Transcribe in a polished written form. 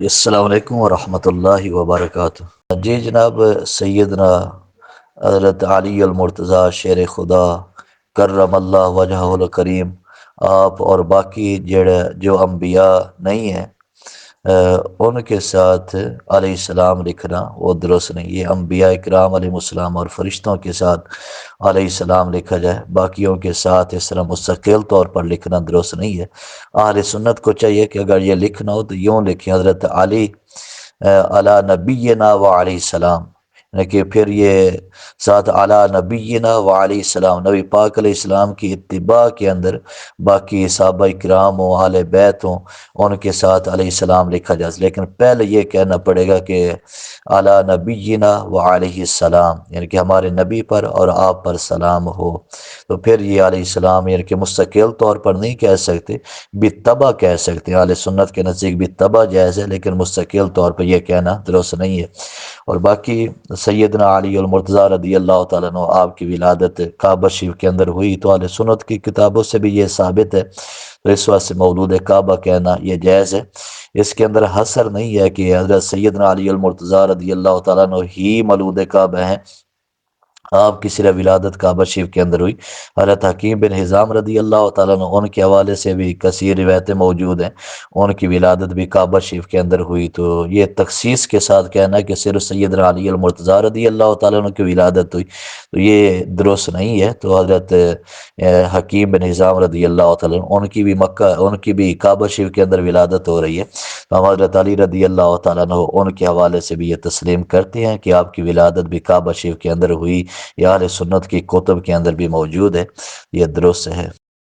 السلام علیکم ورحمۃ اللہ وبرکاتہ۔ جی جناب، سیدنا حضرت علی المرتضیٰ شیر خدا کرم اللہ وجہہ الکریم، آپ اور باقی جو انبیاء نہیں ہیں ان کے ساتھ علیہ السلام لکھنا وہ درست نہیں۔ یہ انبیاء اکرام علیہ السلام اور فرشتوں کے ساتھ علیہ السلام لکھا جائے، باقیوں کے ساتھ اس طرح مستقل طور پر لکھنا درست نہیں ہے۔ اہل سنت کو چاہیے کہ اگر یہ لکھنا ہو تو یوں لکھیں: حضرت علی علی نبینا و علیہ السلام، یعنی کہ پھر یہ ساتھ علی نبینا و علیہ السلام، نبی پاک علیہ السلام کی اتباع کے اندر باقی صحابہ کرام و اہل بیت ہوں ان کے ساتھ علیہ السلام لکھا جائے، لیکن پہلے یہ کہنا پڑے گا کہ علی نبینا و علیہ السلام، یعنی کہ ہمارے نبی پر اور آپ پر سلام ہو۔ تو پھر یہ علیہ السلام یعنی کہ مستقل طور پر نہیں کہہ سکتے، بالطبع کہہ سکتے ہیں۔ اہل سنت کے نزدیک بالطبع جائز ہے، لیکن مستقل طور پر یہ کہنا درست نہیں ہے۔ اور باقی سیدنا علی المرتضیٰ رضی اللہ تعالیٰ عنہ، آپ کی ولادت کعبہ شریف کے اندر ہوئی تو اہل سنت کی کتابوں سے بھی یہ ثابت ہے، تو اس واسطے مولود کعبہ کہنا یہ جائز ہے۔ اس کے اندر حصر نہیں ہے کہ حضرت سیدنا علی المرتضیٰ رضی اللہ تعالیٰ عنہ ہی مولود کعبہ ہیں، آپ کی صرف ولادت کعبہ شریف کے اندر ہوئی۔ حضرت حکیم بن حزام رضی اللہ تعالیٰ عنہ، ان کے حوالے سے بھی کثیر روایتیں موجود ہیں، ان کی ولادت بھی کعبہ شریف کے اندر ہوئی۔ تو یہ تخصیص کے ساتھ کہنا کہ صرف سیدنا علی المرتضیٰ رضی اللہ تعالیٰ عنہ کی ولادت ہوئی تو یہ درست نہیں ہے۔ تو حضرت حکیم بن حزام رضی اللہ تعالیٰ عنہ، ان کی بھی کعبہ شریف کے اندر ولادت ہو رہی ہے، تو ہم حضرت علی رضی اللہ تعالیٰ عنہ ان کے حوالے سے بھی یہ تسلیم کرتے ہیں کہ آپ کی ولادت بھی کعبہ شریف کے اندر ہوئی، یہ اہل سنت کی کتب کے اندر بھی موجود ہے، یہ درست ہے۔